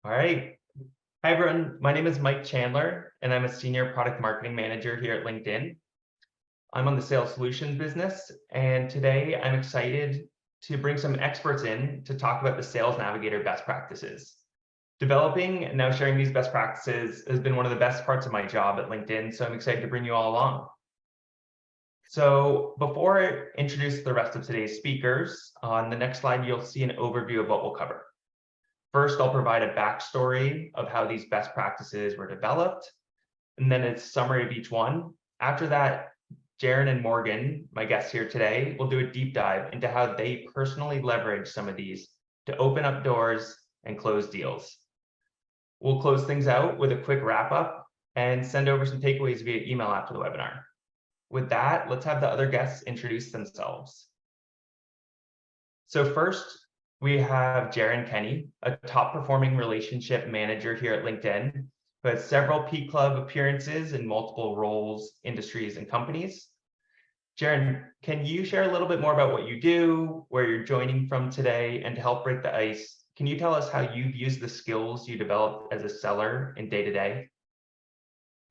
All right. Hi, everyone. My name is Mike Chandler, and I'm a senior product marketing manager here at LinkedIn. I'm on the sales solutions business, and today I'm excited to bring some experts in to talk about the Sales Navigator best practices. Developing and now sharing these best practices has been one of the best parts of my job at LinkedIn, so I'm excited to bring you all along. So before I introduce the rest of today's speakers, on the next slide, you'll see an overview of what we'll cover. First, I'll provide a backstory of how these best practices were developed, and then a summary of each one. After that, Jaren and Morgan, my guests here today, will do a deep dive into how they personally leverage some of these to open up doors and close deals. We'll close things out with a quick wrap up and send over some takeaways via email after the webinar. With that, let's have the other guests introduce themselves. So first, we have Jaren Kenny, a top performing relationship manager here at LinkedIn, who has several P Club appearances in multiple roles, industries, and companies. Jaren, can you share a little bit more about what you do, where you're joining from today, and to help break the ice, can you tell us how you've used the skills you developed as a seller in day-to-day?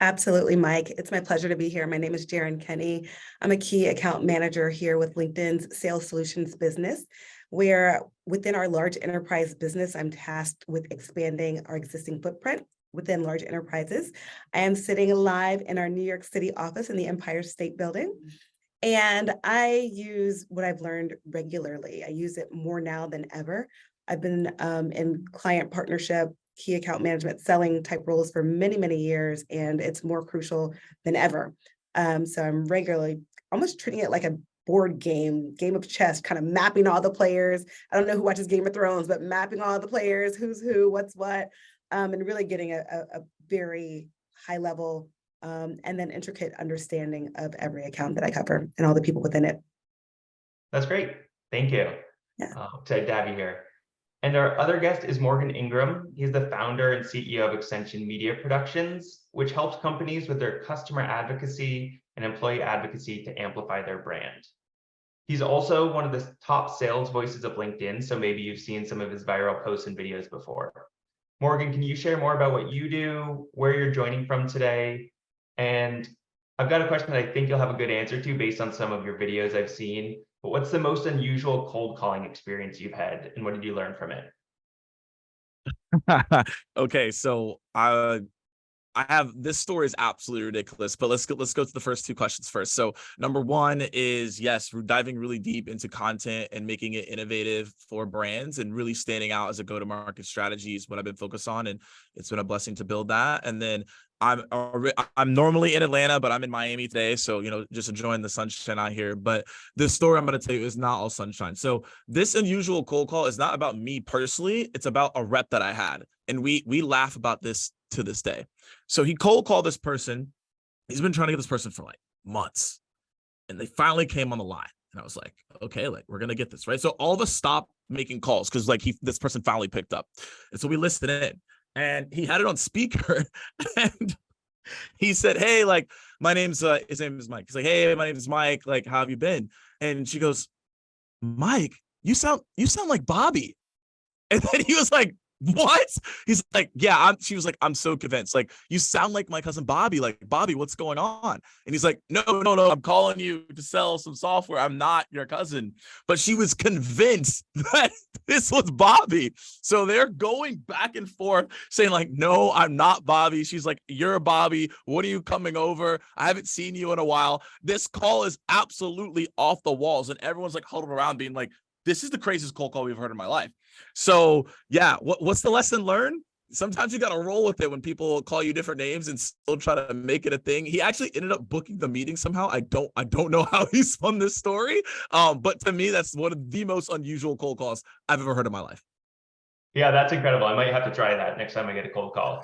Absolutely, Mike. It's my pleasure to be here. My name is Jaren Kenny. I'm a key account manager here with LinkedIn's Sales Solutions business, where within our large enterprise business, I'm tasked with expanding our existing footprint within large enterprises. I am sitting live in our New York City office in the Empire State Building. And I use what I've learned regularly. I use it more now than ever. I've been in client partnership, key account management, selling type roles for many, many years, and it's more crucial than ever. So I'm regularly almost treating it like a board game of chess, kind of mapping all the players. I don't know who watches Game of Thrones, but mapping all the players, who's who, what's what, and really getting a very high level and then intricate understanding of every account that I cover and all the people within it. That's great. Thank you. Yeah. Excited to have you here. And our other guest is Morgan Ingram. He's the founder and CEO of Extension Media Productions, which helps companies with their customer advocacy and employee advocacy to amplify their brand. He's also one of the top sales voices of LinkedIn, so maybe you've seen some of his viral posts and videos before. Morgan, can you share more about what you do, where you're joining from today? And I've got a question that I think you'll have a good answer to based on some of your videos I've seen. But what's the most unusual cold calling experience you've had, and what did you learn from it? Okay, so I have, this story is absolutely ridiculous, but let's go to the first two questions first. So number one is, yes, we're diving really deep into content and making it innovative for brands and really standing out as a go-to-market strategy is what I've been focused on, and it's been a blessing to build that. And then I'm normally in Atlanta, but I'm in Miami today, so just enjoying the sunshine out here. But this story I'm going to tell you is not all sunshine. So this unusual cold call is not about me personally; it's about a rep that I had, and we laugh about this to this day. So he cold called this person. He's been trying to get this person for like months, and they finally came on the line. And I was like, okay, like we're gonna get this, right? So all of us stopped making calls because like this person finally picked up, and so we listened in, and he had it on speaker, and he said, "Hey, like my name's his name is Mike." He's like, "Hey, my name is Mike. Like, how have you been?" And she goes, "Mike, you sound like Bobby." And then he was like, "What?" He's like, "Yeah." She was like, "I'm so convinced. Like, you sound like my cousin Bobby. Like, Bobby, what's going on?" And he's like, "No. I'm calling you to sell some software. I'm not your cousin." But she was convinced that this was Bobby. So they're going back and forth saying like, "No, I'm not Bobby." She's like, "You're Bobby. What are you coming over? I haven't seen you in a while." This call is absolutely off the walls. And everyone's like huddled around being like, this is the craziest cold call we've heard in my life. So yeah, what's the lesson learned? Sometimes you got to roll with it when people call you different names and still try to make it a thing. He actually ended up booking the meeting somehow. I don't know how he spun this story. But to me, that's one of the most unusual cold calls I've ever heard in my life. Yeah, that's incredible. I might have to try that next time I get a cold call.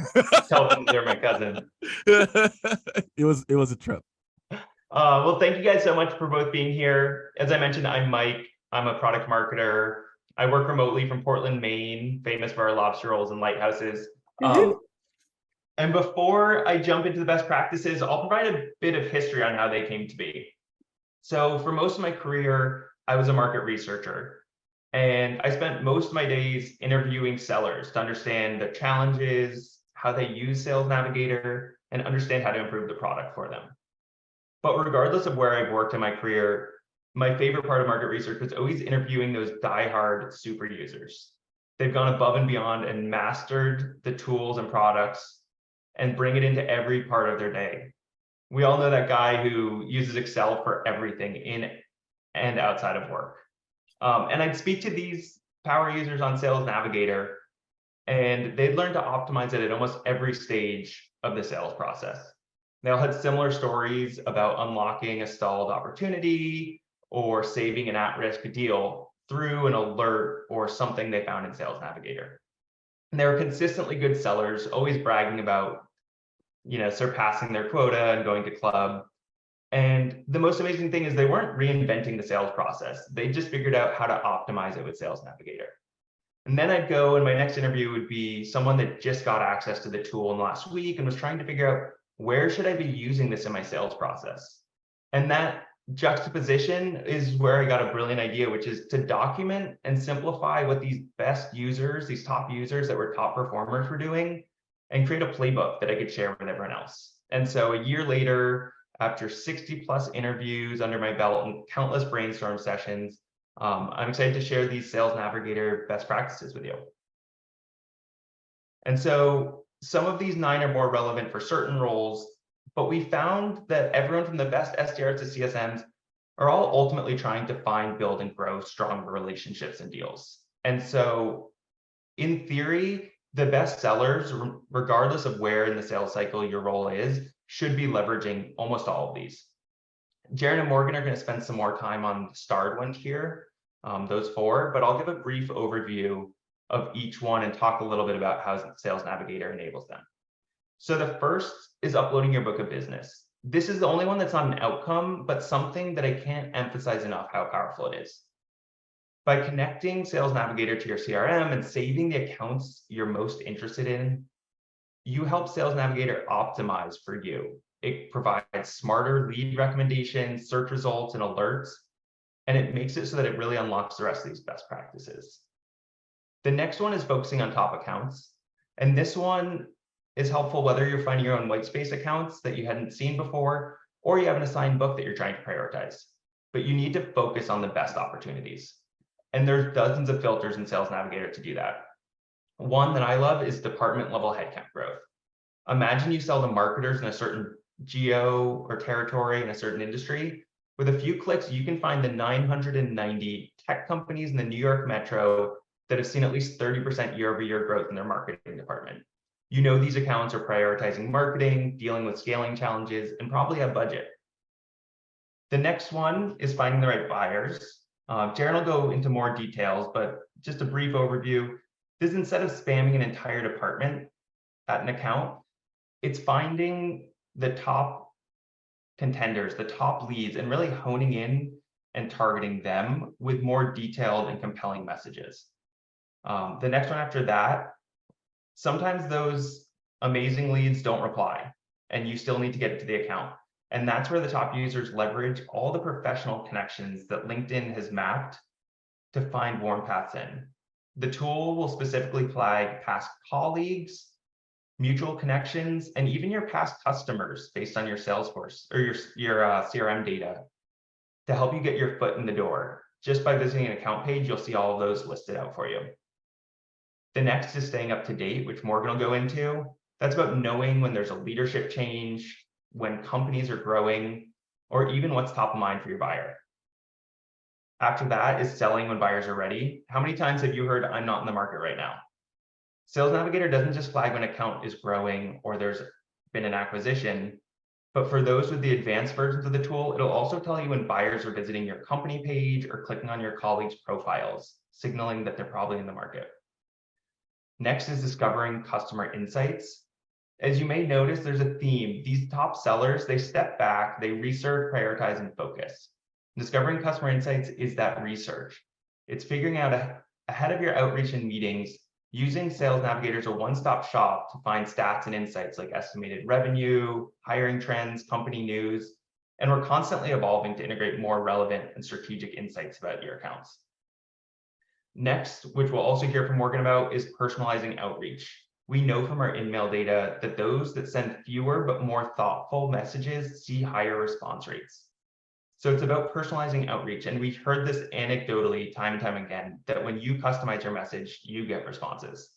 Tell them they're my cousin. It was a trip. Well, thank you guys so much for both being here. As I mentioned, I'm Mike. I'm a product marketer. I work remotely from Portland, Maine, famous for our lobster rolls and lighthouses. And before I jump into the best practices, I'll provide a bit of history on how they came to be. So for most of my career, I was a market researcher. And I spent most of my days interviewing sellers to understand their challenges, how they use Sales Navigator, and understand how to improve the product for them. But regardless of where I've worked in my career, my favorite part of market research was always interviewing those diehard super users. They've gone above and beyond and mastered the tools and products and bring it into every part of their day. We all know that guy who uses Excel for everything in and outside of work. And I'd speak to these power users on Sales Navigator, and they'd learn to optimize it at almost every stage of the sales process. They all had similar stories about unlocking a stalled opportunity or saving an at-risk deal through an alert or something they found in Sales Navigator. And they were consistently good sellers, always bragging about, surpassing their quota and going to club. And the most amazing thing is they weren't reinventing the sales process. They just figured out how to optimize it with Sales Navigator. And then I'd go, and my next interview would be someone that just got access to the tool in the last week and was trying to figure out, where should I be using this in my sales process? And that juxtaposition is where I got a brilliant idea, which is to document and simplify what these best users, these top users that were top performers were doing, and create a playbook that I could share with everyone else. And so a year later, after 60 plus interviews under my belt and countless brainstorm sessions, I'm excited to share these Sales Navigator best practices with you. And so some of these 9 are more relevant for certain roles, but we found that everyone from the best SDRs to CSMs are all ultimately trying to find, build, and grow stronger relationships and deals. And so in theory, the best sellers, regardless of where in the sales cycle your role is, should be leveraging almost all of these. Jared and Morgan are going to spend some more time on the starred ones here, those 4, but I'll give a brief overview of each one and talk a little bit about how Sales Navigator enables them. So the first is uploading your book of business. This is the only one that's not an outcome, but something that I can't emphasize enough how powerful it is. By connecting Sales Navigator to your CRM and saving the accounts you're most interested in, you help Sales Navigator optimize for you. It provides smarter lead recommendations, search results, and alerts, and it makes it so that it really unlocks the rest of these best practices. The next one is focusing on top accounts. And this one is helpful whether you're finding your own white space accounts that you hadn't seen before, or you have an assigned book that you're trying to prioritize. But you need to focus on the best opportunities. And there's dozens of filters in Sales Navigator to do that. One that I love is department level headcount growth. Imagine you sell to marketers in a certain geo or territory in a certain industry. With a few clicks, you can find the 990 tech companies in the New York metro that have seen at least 30% year-over-year growth in their marketing department. You know these accounts are prioritizing marketing, dealing with scaling challenges, and probably have budget. The next one is finding the right buyers. Jared will go into more details, but just a brief overview. This, instead of spamming an entire department at an account, it's finding the top contenders, the top leads, and really honing in and targeting them with more detailed and compelling messages. The next one after that, sometimes those amazing leads don't reply, and you still need to get it to the account. And that's where the top users leverage all the professional connections that LinkedIn has mapped to find warm paths in. The tool will specifically flag past colleagues, mutual connections, and even your past customers based on your Salesforce or your CRM data to help you get your foot in the door. Just by visiting an account page, you'll see all of those listed out for you. The next is staying up to date, which Morgan will go into. That's about knowing when there's a leadership change, when companies are growing, or even what's top of mind for your buyer. After that is selling when buyers are ready. How many times have you heard, "I'm not in the market right now"? Sales Navigator doesn't just flag when an account is growing or there's been an acquisition, but for those with the advanced versions of the tool, it'll also tell you when buyers are visiting your company page or clicking on your colleagues' profiles, signaling that they're probably in the market. Next is discovering customer insights. As you may notice, there's a theme. These top sellers, they step back, they research, prioritize, and focus. Discovering customer insights is that research. It's figuring out ahead of your outreach and meetings, using Sales Navigator as a one-stop shop to find stats and insights like estimated revenue, hiring trends, company news, and we're constantly evolving to integrate more relevant and strategic insights about your accounts. Next, which we'll also hear from Morgan about, is personalizing outreach. We know from our in-mail data that those that send fewer but more thoughtful messages see higher response rates. So it's about personalizing outreach. And we've heard this anecdotally time and time again, that when you customize your message, you get responses.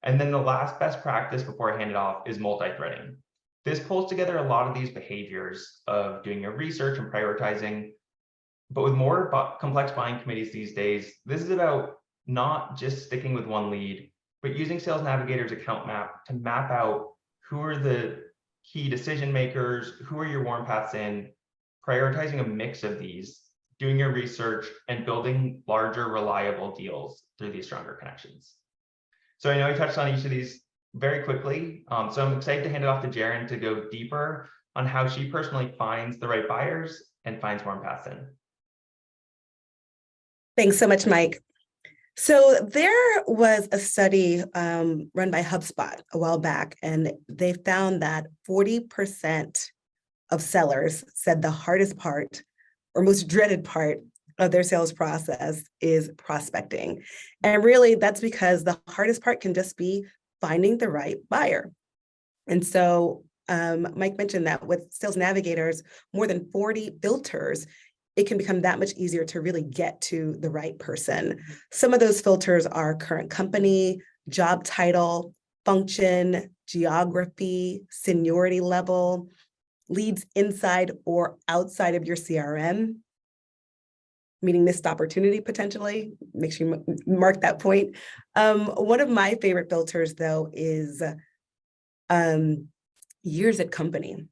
And then the last best practice before I hand it off is multi-threading. This pulls together a lot of these behaviors of doing your research and prioritizing. But with more complex buying committees these days, this is about not just sticking with one lead, but using Sales Navigator's account map to map out who are the key decision makers, who are your warm paths in, prioritizing a mix of these, doing your research, and building larger, reliable deals through these stronger connections. So I know I touched on each of these very quickly. So I'm excited to hand it off to Jaren to go deeper on how she personally finds the right buyers and finds warm paths in. Thanks so much, Mike. So there was a study run by HubSpot a while back, and they found that 40% of sellers said the hardest part or most dreaded part of their sales process is prospecting. And really, that's because the hardest part can just be finding the right buyer. And so Mike mentioned that with Sales Navigators, more than 40 filters, it can become that much easier to really get to the right person. Some of those filters are current company, job title, function, geography, seniority level, leads inside or outside of your CRM, meaning missed opportunity potentially. Make sure you mark that point. One of my favorite filters, though, is years at company.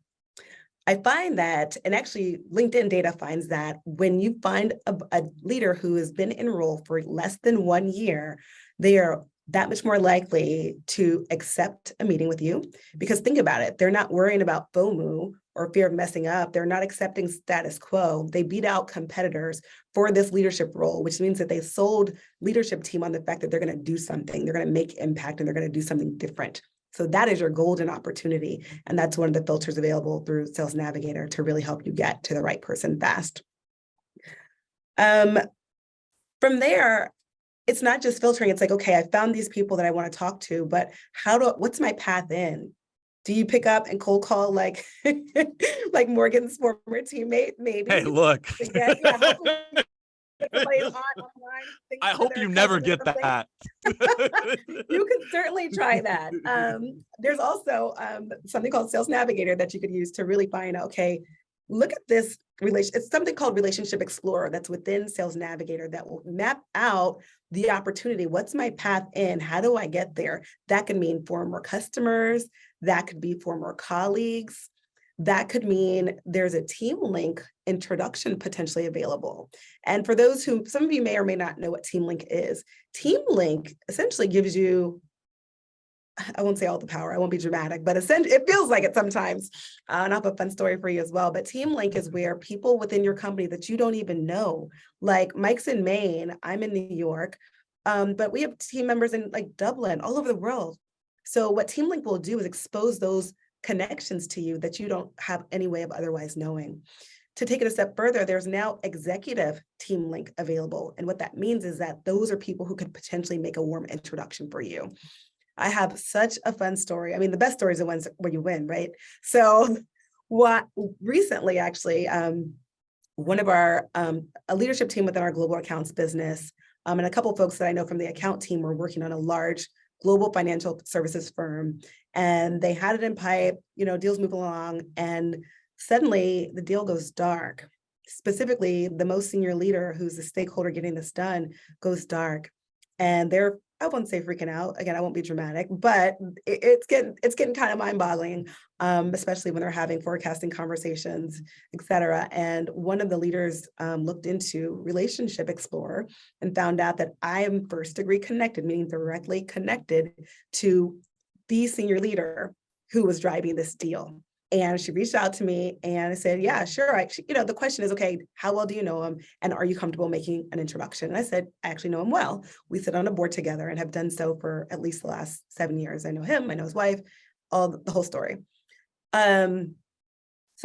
I find that, and actually LinkedIn data finds that when you find a leader who has been in role for less than 1 year, they are that much more likely to accept a meeting with you. Because think about it, they're not worrying about FOMO or fear of messing up. They're not accepting status quo. They beat out competitors for this leadership role, which means that they sold leadership team on the fact that they're going to do something, they're going to make impact, and they're going to do something different. So that is your golden opportunity. And that's one of the filters available through Sales Navigator to really help you get to the right person fast. From there, it's not just filtering. It's like, okay, I found these people that I want to talk to, but what's my path in? Do you pick up and cold call like, like Morgan's former teammate, maybe? Hey, look. I hope you never get that. You could certainly try that. There's also something called Sales Navigator that you could use to really find out, okay, look at this it's something called Relationship Explorer that's within Sales Navigator that will map out the opportunity. What's my path in? How do I get there? That could mean former customers. That could be former colleagues. That could mean there's a team link introduction potentially available. And for those who, some of you may or may not know what Team Link is. Team Link essentially gives you, I won't say all the power, I won't be dramatic, but essentially it feels like it sometimes. And I have a fun story for you as well. But Team Link is where people within your company that you don't even know, like Mike's in Maine, I'm in New York, but we have team members in like Dublin, all over the world. So what Team Link will do is expose those connections to you that you don't have any way of otherwise knowing. To take it a step further, there's now executive Team Link available. And what that means is that those are people who could potentially make a warm introduction for you. I have such a fun story. I mean, the best stories are the ones where you win, right? So what recently, actually, one of our, a leadership team within our global accounts business, and a couple of folks that I know from the account team were working on a large global financial services firm, and they had it in pipe, deals move along, and suddenly the deal goes dark. Specifically, the most senior leader, who's the stakeholder getting this done, goes dark, and they're, I won't say freaking out. Again, I won't be dramatic, but it's getting kind of mind-boggling, especially when they're having forecasting conversations, et cetera. And one of the leaders looked into Relationship Explorer and found out that I am first degree connected, meaning directly connected to the senior leader who was driving this deal. And she reached out to me and I said, yeah, sure. The question is, okay, how well do you know him? And are you comfortable making an introduction? And I said, I actually know him well. We sit on a board together and have done so for at least the last 7 years. I know him, I know his wife, the whole story. So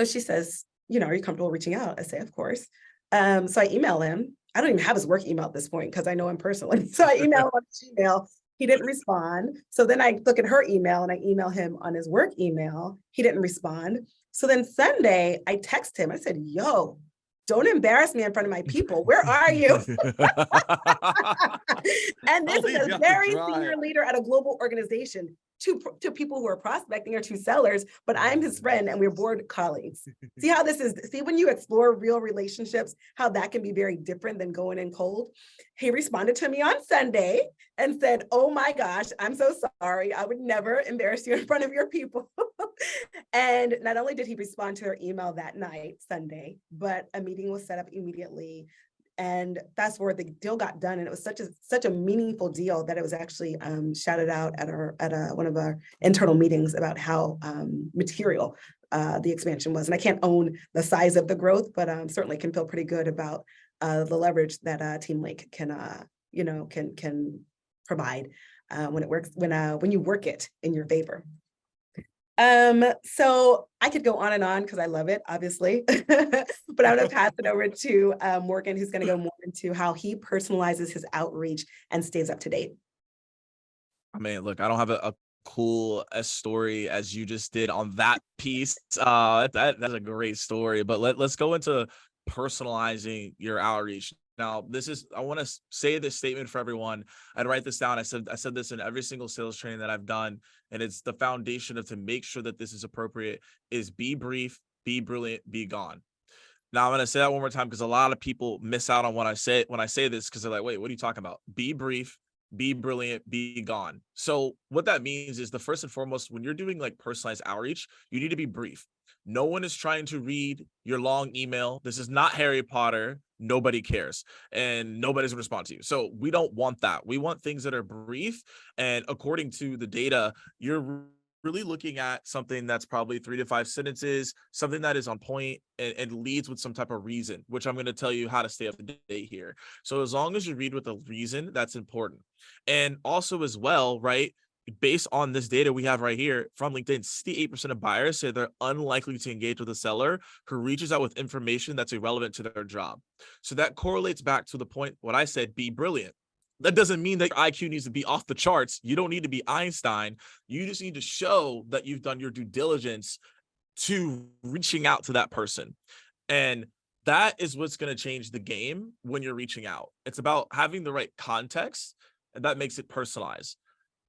she says, are you comfortable reaching out? I say, of course. So I email him I don't even have his work email at this point because I know him personally. So I emailed him on his email. He didn't respond. So then I look at her email and I email him on his work email. He didn't respond. So then Sunday, I text him. I said, yo, don't embarrass me in front of my people. Where are you? And this is a very senior leader at a global organization. To people who are prospecting or to sellers, but I'm his friend and we're board colleagues. See how this is, see when you explore real relationships, how that can be very different than going in cold. He responded to me on Sunday and said, oh my gosh, I'm so sorry. I would never embarrass you in front of your people. And not only did he respond to her email that night, Sunday, but a meeting was set up immediately. And fast forward, the deal got done, and it was such a meaningful deal that it was actually shouted out at one of our internal meetings about how material the expansion was. And I can't own the size of the growth, but certainly can feel pretty good about the leverage that Team Link can provide when it works, when you work it in your favor. So I could go on and on because I love it, obviously, but I'm going to pass it over to Morgan, who's going to go more into how he personalizes his outreach and stays up to date. I mean, look, I don't have a cool story as you just did on that piece. That's a great story, but let's go into personalizing your outreach. Now, I want to say this statement for everyone. I'd write this down. I said this in every single sales training that I've done. And it's the foundation of to make sure that this is appropriate is be brief, be brilliant, be gone. Now I'm going to say that one more time because a lot of people miss out on what I say when I say this because they're like, wait, what are you talking about? Be brief, be brilliant, be gone. So what that means is the first and foremost, when you're doing like personalized outreach, you need to be brief. No one is trying to read your long email. This is not Harry Potter. Nobody cares and nobody's going to respond to you. So we don't want that. We want things that are brief. And according to the data, you're really looking at something that's probably 3 to 5 sentences, something that is on point and leads with some type of reason, which I'm going to tell you how to stay up to date here. So as long as you read with a reason, that's important. And also as well, right? Based on this data we have right here from LinkedIn, 68% of buyers say they're unlikely to engage with a seller who reaches out with information that's irrelevant to their job. So that correlates back to the point, what I said, be brilliant. That doesn't mean that your IQ needs to be off the charts. You don't need to be Einstein. You just need to show that you've done your due diligence to reaching out to that person. And that is what's going to change the game when you're reaching out. It's about having the right context, and that makes it personalized.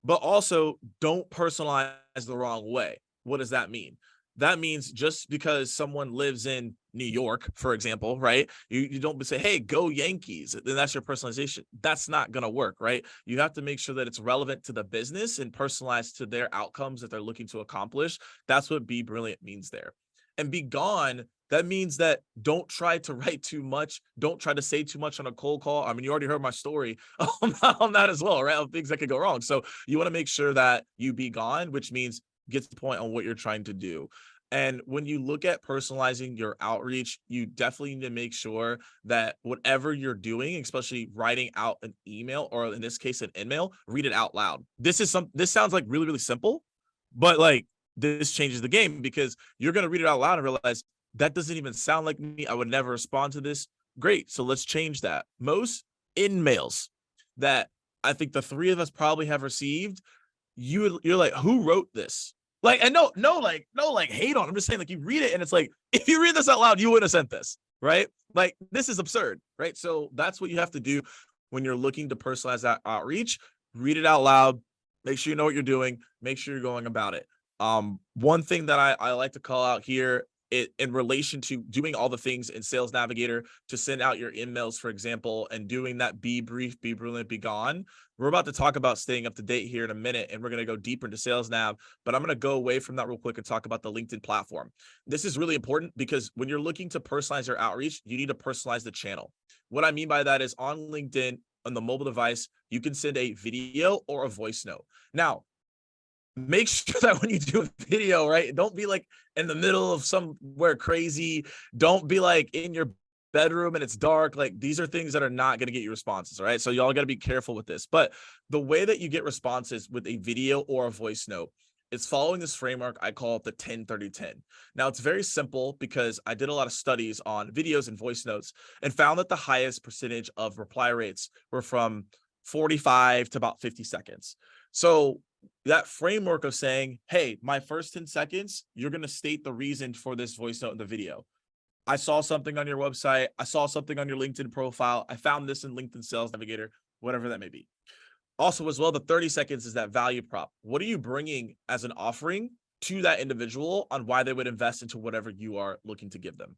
But also don't personalize the wrong way. What does that mean? That means just because someone lives in New York, for example, right? You don't say, hey, go Yankees. Then that's your personalization. That's not going to work, right? You have to make sure that it's relevant to the business and personalized to their outcomes that they're looking to accomplish. That's what be brilliant means there. And be gone, that means that don't try to write too much. Don't try to say too much on a cold call. I mean, you already heard my story on that as well, right? Of things that could go wrong. So you want to make sure that you be gone, which means get to the point on what you're trying to do. And when you look at personalizing your outreach, you definitely need to make sure that whatever you're doing, especially writing out an email, or in this case, an email, read it out loud. This sounds like really, really simple, but like this changes the game because you're going to read it out loud and realize that doesn't even sound like me. I would never respond to this. Great. So let's change that. Most emails that I think the 3 of us probably have received, you're like, who wrote this? Like, and no hate on. I'm just saying, like, you read it and it's like, if you read this out loud, you wouldn't have sent this, right? Like, this is absurd, right? So that's what you have to do when you're looking to personalize that outreach. Read it out loud. Make sure you know what you're doing. Make sure you're going about it. One thing that I like to call out here, in relation to doing all the things in Sales Navigator to send out your emails, for example, and doing that be brief, be brilliant, be gone. We're about to talk about staying up to date here in a minute, and we're going to go deeper into Sales Nav, but I'm going to go away from that real quick and talk about the LinkedIn platform. This is really important because when you're looking to personalize your outreach, you need to personalize the channel. What I mean by that is on LinkedIn, on the mobile device, you can send a video or a voice note. Now, make sure that when you do a video, right, don't be like in the middle of somewhere crazy. Don't be like in your bedroom and it's dark. Like, these are things that are not going to get you responses. All right. So y'all got to be careful with this. But the way that you get responses with a video or a voice note, It's following this framework. I call it the 10-30-10. Now, it's very simple because I did a lot of studies on videos and voice notes and found that the highest percentage of reply rates were from 45 to about 50 seconds. So that framework of saying, hey, my first 10 seconds, you're going to state the reason for this voice note in the video. I saw something on your website. I saw something on your LinkedIn profile. I found this in LinkedIn Sales Navigator, whatever that may be. Also, as well, the 30 seconds is that value prop. What are you bringing as an offering to that individual on why they would invest into whatever you are looking to give them?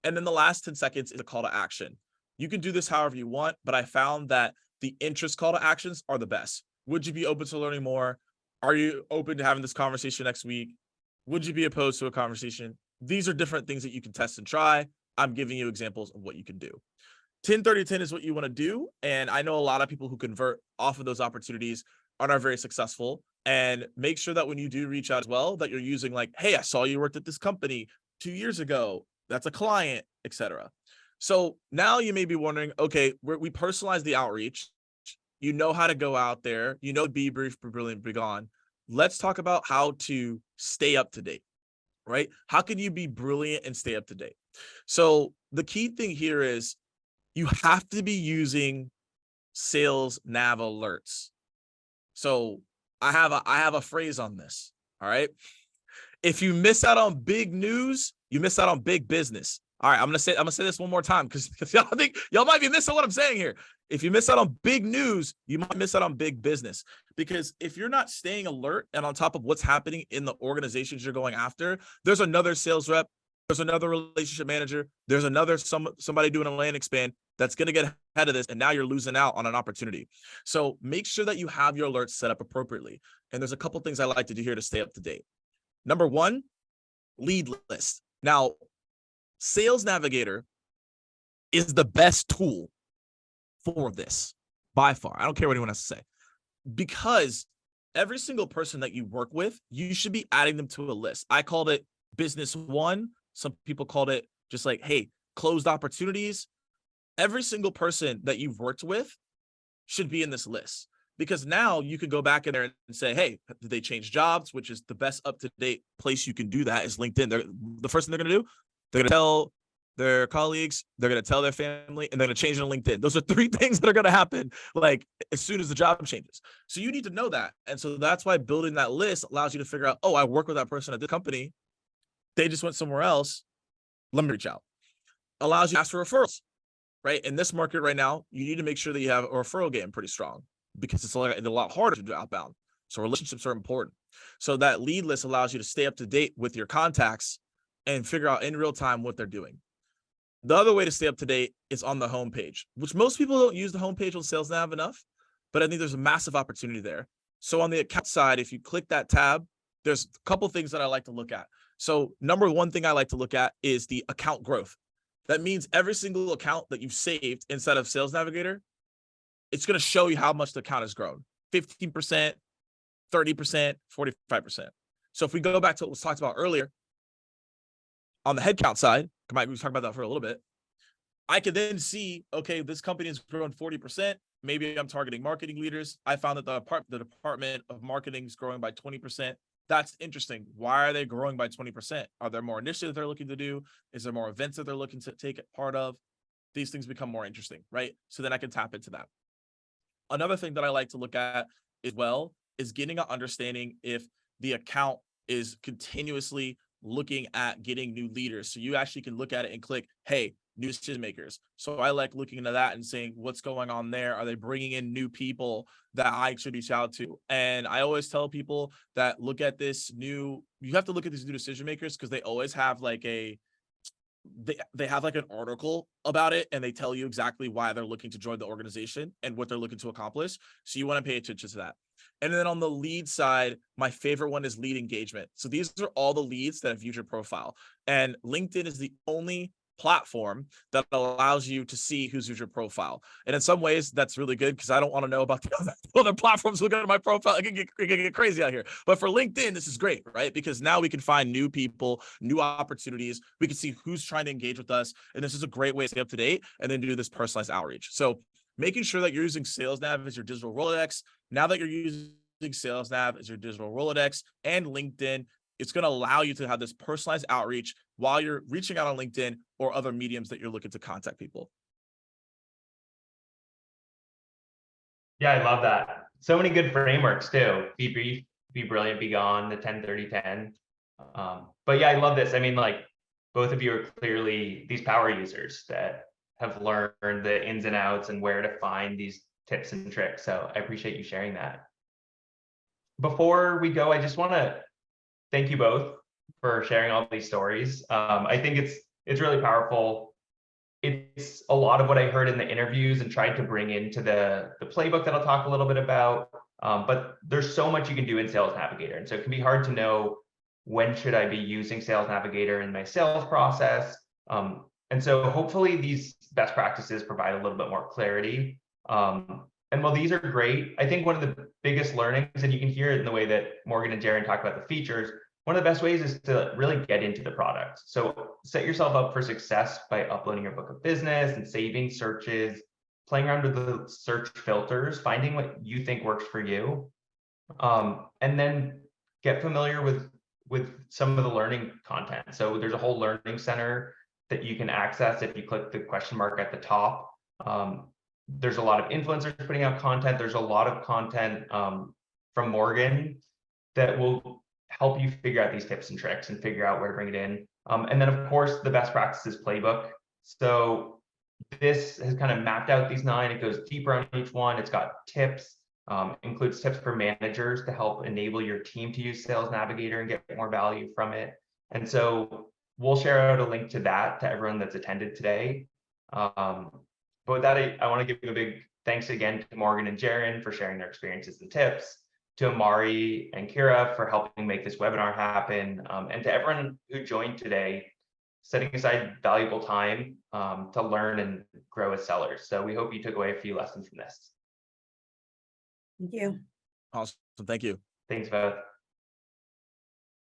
And then the last 10 seconds is a call to action. You can do this however you want, but I found that the interest call to actions are the best. Would you be open to learning more? Are you open to having this conversation next week? Would you be opposed to a conversation? These are different things that you can test and try. I'm giving you examples of what you can do. 10-30-10 is what you want to do. And I know a lot of people who convert off of those opportunities and are very successful. And make sure that when you do reach out as well, that you're using like, hey, I saw you worked at this company 2 years ago. That's a client, etc. So now you may be wondering, okay, we personalize the outreach. You know how to go out there. You know, be brief, be brilliant, be gone. Let's talk about how to stay up to date, right? How can you be brilliant and stay up to date? So the key thing here is you have to be using Sales Nav alerts. So I have a phrase on this. All right. If you miss out on big news, you miss out on big business. All right, I'm gonna say this one more time because y'all think y'all might be missing what I'm saying here. If you miss out on big news, you might miss out on big business. Because if you're not staying alert and on top of what's happening in the organizations you're going after, there's another sales rep, there's another relationship manager, there's another somebody doing a land expand that's gonna get ahead of this, and now you're losing out on an opportunity. So make sure that you have your alerts set up appropriately. And there's a couple things I like to do here to stay up to date. Number one, lead list. Now, Sales Navigator is the best tool for this by far. I don't care what anyone has to say, because every single person that you work with, you should be adding them to a list. I called it business one. Some people called it just like, hey, closed opportunities. Every single person that you've worked with should be in this list, because now you can go back in there and say, hey, did they change jobs? Which is the best up-to-date place you can do that is LinkedIn. The first thing they're going to do, they're going to tell their colleagues, they're going to tell their family, and they're going to change it on LinkedIn. Those are 3 things that are going to happen like as soon as the job changes. So you need to know that. And so that's why building that list allows you to figure out, oh, I work with that person at this company. They just went somewhere else. Let me reach out. Allows you to ask for referrals, right? In this market right now, you need to make sure that you have a referral game pretty strong, because it's a lot harder to do outbound. So relationships are important. So that lead list allows you to stay up to date with your contacts and figure out in real time what they're doing. The other way to stay up to date is on the homepage, which most people don't use the homepage on Sales Nav enough, but I think there's a massive opportunity there. So on the account side, if you click that tab, there's a couple things that I like to look at. So number one thing I like to look at is the account growth. That means every single account that you've saved inside of Sales Navigator, it's going to show you how much the account has grown. 15%, 30%, 45%. So if we go back to what was talked about earlier, on the headcount side, we was talking about that for a little bit. I could then see, okay, this company has grown 40%. Maybe I'm targeting marketing leaders. I found that the department of marketing is growing by 20%. That's interesting. Why are they growing by 20%? Are there more initiatives they're looking to do? Is there more events that they're looking to take part of? These things become more interesting, right? So then I can tap into that. Another thing that I like to look at as well is getting an understanding if the account is continuously looking at getting new leaders. So you actually can look at it and click, hey, new decision makers. So I like looking into that and saying, what's going on there? Are they bringing in new people that I should reach out to? And I always tell people that you have to look at these new decision makers, because they always have like they have like an article about it, and they tell you exactly why they're looking to join the organization and what they're looking to accomplish. So you want to pay attention to that. And then on the lead side, my favorite one is lead engagement. So these are all the leads that have viewed your profile. And LinkedIn is the only platform that allows you to see who's viewed your profile. And in some ways, that's really good, because I don't want to know about the other platforms looking at my profile. It can get crazy out here. But for LinkedIn, this is great, right? Because now we can find new people, new opportunities. We can see who's trying to engage with us. And this is a great way to stay up to date and then do this personalized outreach. So making sure that you're using Sales Nav as your digital Rolodex. Now that you're using Sales Nav as your digital Rolodex and LinkedIn, it's going to allow you to have this personalized outreach while you're reaching out on LinkedIn or other mediums that you're looking to contact people. Yeah, I love that. So many good frameworks too. Be brief, be brilliant, be gone, the 10-30-10. But yeah, I love this. I mean, like, both of you are clearly these power users that have learned the ins and outs and where to find these tips and tricks. So I appreciate you sharing that. Before we go, I just want to thank you both for sharing all these stories. I think it's really powerful. It's a lot of what I heard in the interviews and tried to bring into the playbook that I'll talk a little bit about. But there's so much you can do in Sales Navigator. And so it can be hard to know when should I be using Sales Navigator in my sales process. And so hopefully these best practices provide a little bit more clarity. And while these are great, I think one of the biggest learnings, and you can hear it in the way that Morgan and Jaron talk about the features, one of the best ways is to really get into the product. So set yourself up for success by uploading your book of business and saving searches, playing around with the search filters, finding what you think works for you. And then get familiar with some of the learning content. So there's a whole learning center that you can access if you click the question mark at the top. There's a lot of influencers putting out content. There's a lot of content from Morgan that will help you figure out these tips and tricks and figure out where to bring it in. And then of course the best practices playbook. So this has kind of mapped out these 9. It goes deeper on each one. It's got tips, includes tips for managers to help enable your team to use Sales Navigator and get more value from it. And so we'll share out a link to that to everyone that's attended today. But with that, I want to give a big thanks again to Morgan and Jaron for sharing their experiences and tips, to Amari and Kira for helping make this webinar happen, and to everyone who joined today, setting aside valuable time to learn and grow as sellers. So we hope you took away a few lessons from this. Thank you. Awesome. Thank you. Thanks both.